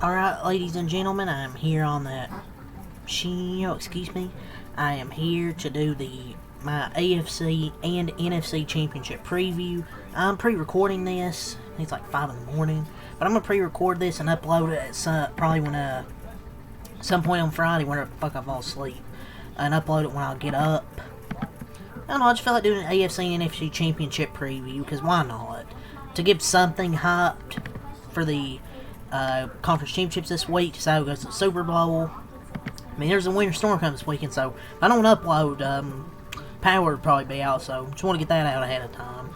Alright, ladies and gentlemen, I am here on the I am here to do my AFC and NFC Championship preview. I'm pre-recording this. I think it's like 5 in the morning. But I'm going to pre-record this and upload it at probably some point on Friday whenever the fuck I fall asleep. And upload it when I get up. I don't know, I just feel like doing an AFC and NFC Championship preview, because why not? To give something hyped for the conference championships this week, to say who goes to the Super Bowl. I mean, there's a winter storm coming this weekend, so if I don't upload, power would probably be out, so just want to get that out ahead of time.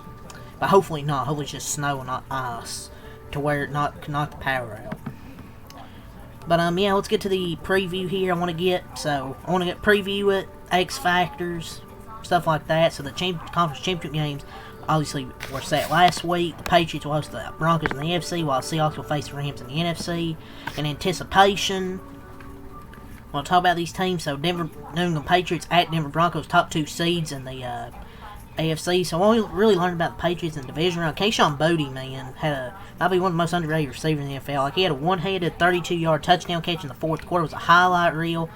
But hopefully not. Hopefully it's just snow and not ice, to where it knock the power out. But yeah, let's get to the preview here. I want to get preview it, X Factors, stuff like that. So the conference championship games obviously were set last week. The Patriots will host the Broncos in the AFC, while the Seahawks will face the Rams in the NFC. In anticipation, I want to talk about these teams. So New England Patriots at Denver Broncos, top two seeds in the AFC. So what we really learned about the Patriots in the division round, Kayshon Boutte, man, might be one of the most underrated receivers in the NFL. Like, he had a one-handed 32-yard touchdown catch in the fourth quarter. It was a highlight reel,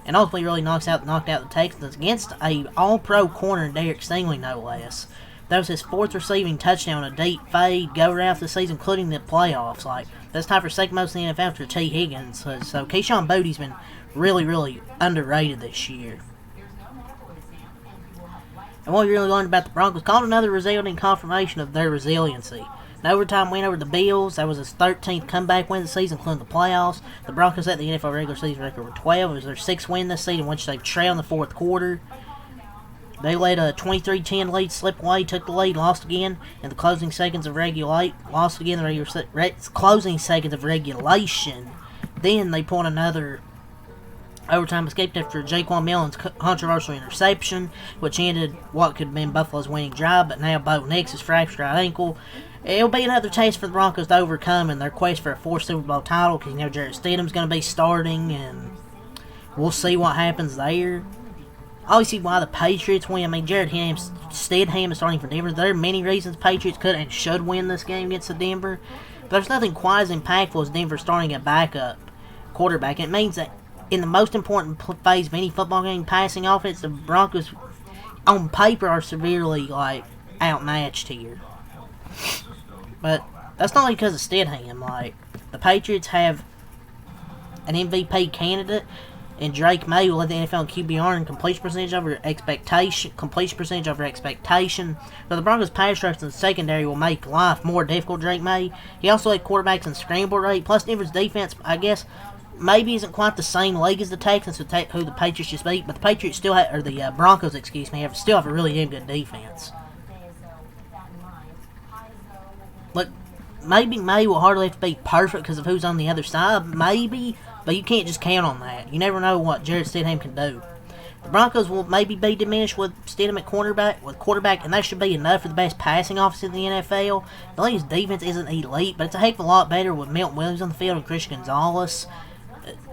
and ultimately really knocked out the Texans against a all-pro corner, Derek Stingley, no less. That was his fourth receiving touchdown, a deep fade, go route this season, including the playoffs. Like, that's tied for second most in the NFL after T. Higgins. So Kayshon Boutte's been really, really underrated this year. And what we really learned about the Broncos, called another resounding confirmation of their resiliency. An overtime win over the Bills. That was his 13th comeback win of the season, including the playoffs. The Broncos set the NFL regular season record with 12. It was their 6th win this season, which they trailed in the fourth quarter. They let a 23-10 lead slip away, took the lead, lost again in the closing seconds of regulation. Then they pulled another overtime escape after Jaquan Millen's controversial interception, which ended what could have been Buffalo's winning drive, but now Bo Nix's fractured right ankle. It'll be another test for the Broncos to overcome in their quest for a fourth Super Bowl title, because Jarrett Stidham's going to be starting, and we'll see what happens there. Obviously, why the Patriots win. I mean, Stidham is starting for Denver. There are many reasons Patriots could and should win this game against the Denver, but there's nothing quite as impactful as Denver starting a backup quarterback. It means that in the most important phase of any football game, passing offense, the Broncos, on paper, are severely outmatched here. But that's not only because of Stidham. The Patriots have an MVP candidate, and Drake May will lead the NFL in QBR and completion percentage over expectation. But the Broncos' pass rush and secondary will make life more difficult. Drake May, he also led quarterbacks in scramble rate. Plus, Denver's defense, I guess, maybe isn't quite the same league as the Texans, who the Patriots just beat. But the Patriots still have, or the Broncos, still have a really damn good defense. Look, maybe May will hardly have to be perfect because of who's on the other side. Maybe. But you can't just count on that. You never know what Jarrett Stidham can do. The Broncos will maybe be diminished with Stidham at quarterback, and that should be enough for the best passing offense in the NFL. The league's defense isn't elite, but it's a heck of a lot better with Milton Williams on the field and Christian Gonzalez.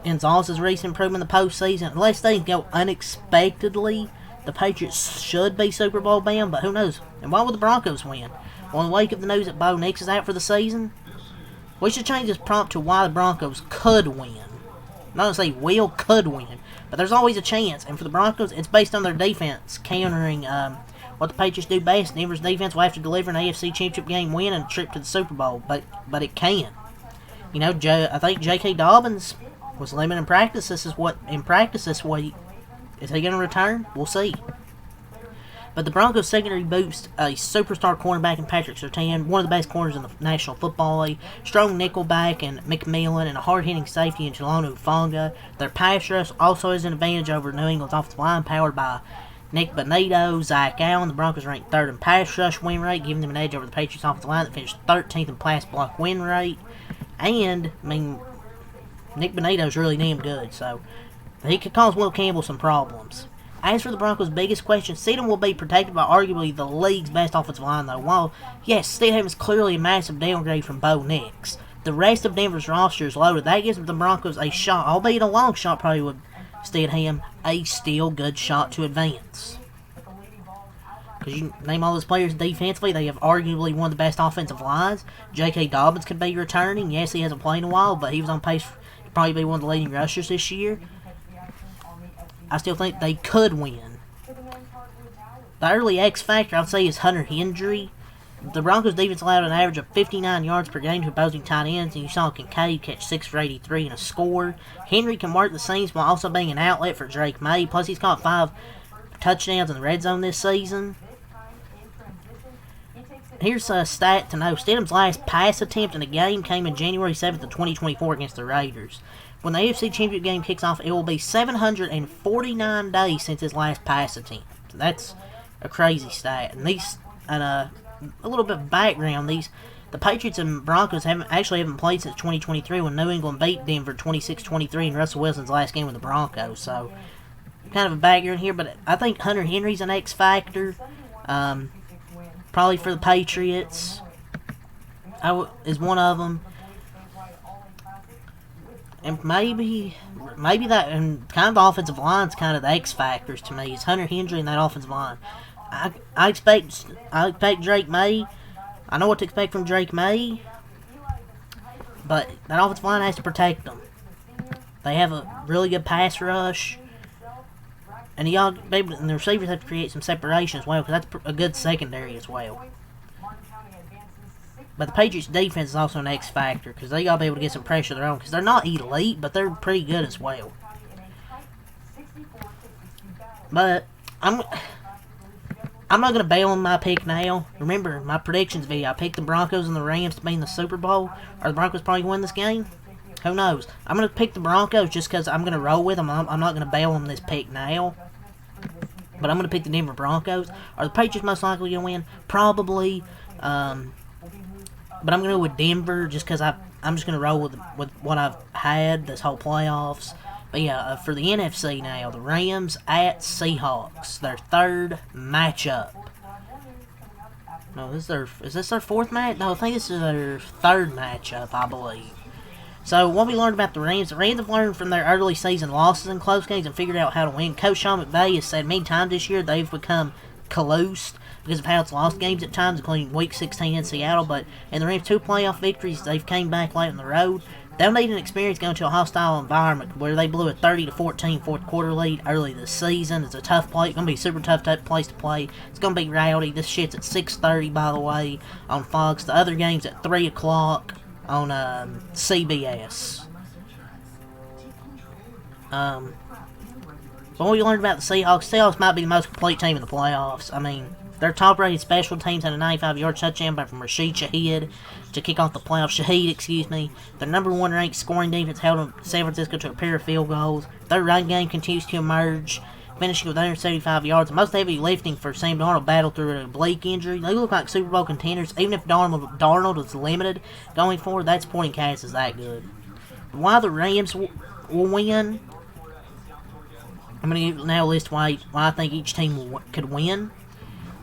Gonzalez's recent improvement in the postseason. Unless things go unexpectedly, the Patriots should be Super Bowl bound, but who knows? And why would the Broncos win? Well, in the wake of the news that Bo Nix is out for the season, we should change this prompt to why the Broncos could win. Not to say could win, but there's always a chance. And for the Broncos, it's based on their defense, countering what the Patriots do best. Denver's defense will have to deliver an AFC Championship game win and a trip to the Super Bowl, but it can. I think J.K. Dobbins was limited in practice. This week. Is he going to return? We'll see. But the Broncos secondary boosts a superstar cornerback in Patrick Surtain, one of the best corners in the National Football League, strong nickelback in McMillan, and a hard-hitting safety in Jelonu Fonga. Their pass rush also has an advantage over New England's offensive line, powered by Nick Bonito, Zach Allen. The Broncos ranked 3rd in pass rush win rate, giving them an edge over the Patriots offensive line that finished 13th in pass block win rate. And, Nick Bonito's really damn good, so he could cause Will Campbell some problems. As for the Broncos' biggest question, Stidham will be protected by arguably the league's best offensive line, though. While, yes, Stidham is clearly a massive downgrade from Bo Nix, the rest of Denver's roster is loaded. That gives the Broncos a shot, albeit a long shot probably with Stidham, a still good shot to advance. Because you name all those players defensively, they have arguably one of the best offensive lines. J.K. Dobbins could be returning. Yes, he hasn't played in a while, but he was on pace to probably be one of the leading rushers this year. I still think they could win. The early X factor, I'd say, is Hunter Henry. The Broncos defense allowed an average of 59 yards per game to opposing tight ends, and you saw Kincaid catch 6 for 83 and a score. Henry can work the seams while also being an outlet for Drake May. Plus, he's caught 5 touchdowns in the red zone this season. Here's a stat to know. Stidham's last pass attempt in a game came in January 7th of 2024 against the Raiders. When the AFC Championship game kicks off, it will be 749 days since his last pass attempt. That's a crazy stat. And a little bit of background. The Patriots and Broncos haven't played since 2023 when New England beat Denver 26-23 in Russell Wilson's last game with the Broncos. So, kind of a background here, but I think Hunter Henry's an X factor. Probably for the Patriots is one of them. And maybe that, and kind of the offensive line's kind of the X factors to me. It's Hunter Henry and that offensive line. I expect Drake May. I know what to expect from Drake May, but that offensive line has to protect them. They have a really good pass rush, and the receivers have to create some separation as well, because that's a good secondary as well. But the Patriots' defense is also an X factor, because they gotta be able to get some pressure of their own, because they're not elite, but they're pretty good as well. But I'm not going to bail on my pick now. Remember, my predictions video, I picked the Broncos and the Rams to be in the Super Bowl. Are the Broncos probably going to win this game? Who knows? I'm going to pick the Broncos just because I'm going to roll with them. I'm not going to bail on this pick now. But I'm going to pick the Denver Broncos. Are the Patriots most likely going to win? Probably. But I'm going to go with Denver just because I'm just going to roll with what I've had this whole playoffs. But yeah, for the NFC now, the Rams at Seahawks, their third matchup. No, is this their fourth match? No, I think this is their third matchup, I believe. So, what we learned about the Rams have learned from their early season losses in close games and figured out how to win. Coach Sean McVay has said many times this year they've become close because of how it's lost games at times, including Week 16 in Seattle. But in the Rams' 2 playoff victories, they've came back late on the road. They'll need an experience going to a hostile environment where they blew a 30-14 fourth quarter lead early this season. It's a tough play. It's going to be a super tough place to play. It's going to be rowdy. This shit's at 6:30, by the way, on Fox. The other game's at 3 o'clock on CBS. But what we learned about the Seahawks might be the most complete team in the playoffs. I mean, their top-rated special teams had a 95-yard touchdown from Rashid Shaheed to kick off the playoffs. Their number 1 ranked scoring defense held San Francisco to a pair of field goals. Their run game continues to emerge, finishing with 175 yards. Most heavy lifting for Sam Darnold battled through an oblique injury. They look like Super Bowl contenders. Even if Darnold is limited going forward, that supporting cast is that good. While the Rams will win, I'm going to now list why I think each team could win.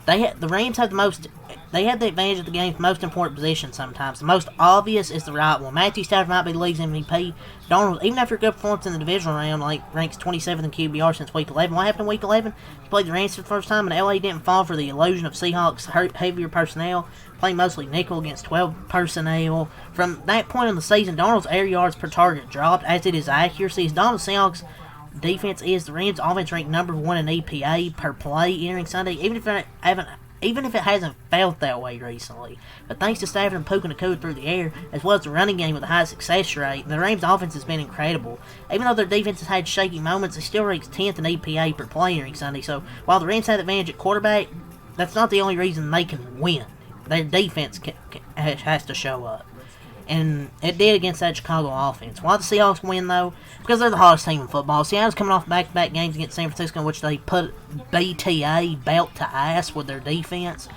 The Rams have the advantage of the game's most important position sometimes. The most obvious is the right one. Matthew Stafford might be the league's MVP. Darnold, even after a good performance in the divisional round, ranks 27th in QBR since Week 11. What happened in Week 11? He played the Rams for the first time, and LA didn't fall for the illusion of Seahawks' heavier personnel, playing mostly nickel against 12 personnel. From that point in the season, Darnold's air yards per target dropped, as did his accuracy. As Donald Seahawks' defense is, the Rams' offense ranked number 1 in EPA per play entering Sunday, even if it hasn't felt that way recently. But thanks to Stafford and Puka Nacua through the air, as well as the running game with a high success rate, the Rams' offense has been incredible. Even though their defense has had shaky moments, they still rank 10th in EPA per play entering Sunday. So while the Rams have the advantage at quarterback, that's not the only reason they can win. Their defense has to show up. And it did against that Chicago offense. Why the Seahawks win, though? Because they're the hottest team in football. Seattle's coming off back-to-back games against San Francisco in which they put BTA, belt to ass, with their defense.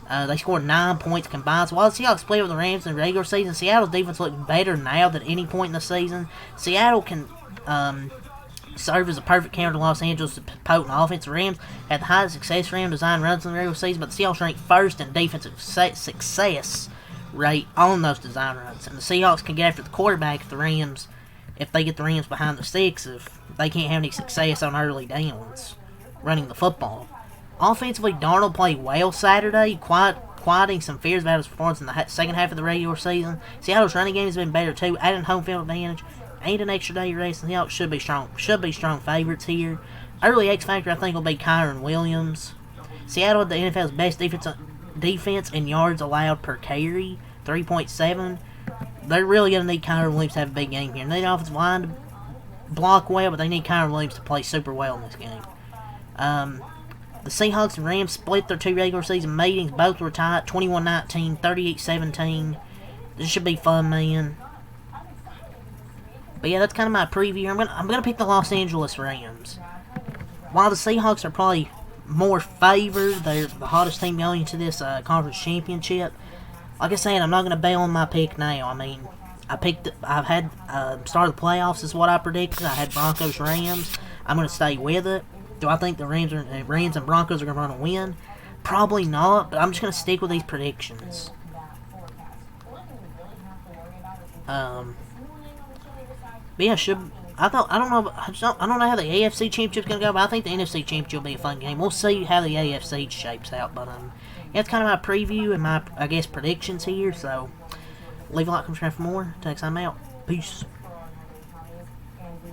They scored 9 points combined. So while the Seahawks played with the Rams in the regular season, Seattle's defense looked better now than any point in the season. Seattle can serve as a perfect counter to Los Angeles' potent offense. The Rams had the highest success rate on design runs in the regular season, but the Seahawks ranked first in defensive success rate on those design runs. And the Seahawks can get after the quarterback if they get the Rams behind the sticks, if they can't have any success on early downs running the football. Offensively, Darnold played well Saturday, quieting some fears about his performance in the second half of the regular season. Seattle's running game has been better too, adding home field advantage. Ain't an extra day race, and the Seahawks should be strong favorites here. Early X factor, I think, will be Kyren Williams. Seattle had the NFL's best defense in yards allowed per carry, 3.7. They're really going to need Kyren Williams to have a big game here. They need the offensive line to block well, but they need Kyren Williams to play super well in this game. The Seahawks and Rams split their 2 regular season meetings. Both were tied, 21-19, 38-17. This should be fun, man. But yeah, that's kind of my preview. I'm gonna pick the Los Angeles Rams. While the Seahawks are probably more favored, they're the hottest team going into this conference championship. Like I said, I'm not gonna bail on my pick now. I mean, I've had start of the playoffs is what I predicted. I had Broncos Rams. I'm gonna stay with it. Do I think the Rams and Broncos are gonna run a win? Probably not, but I'm just gonna stick with these predictions. But yeah, I don't know how the AFC Championship's gonna go, but I think the NFC Championship will be a fun game. We'll see how the AFC shapes out, but yeah, that's kind of my preview and my predictions here. So leave a like, subscribe for more. Next time out. Peace.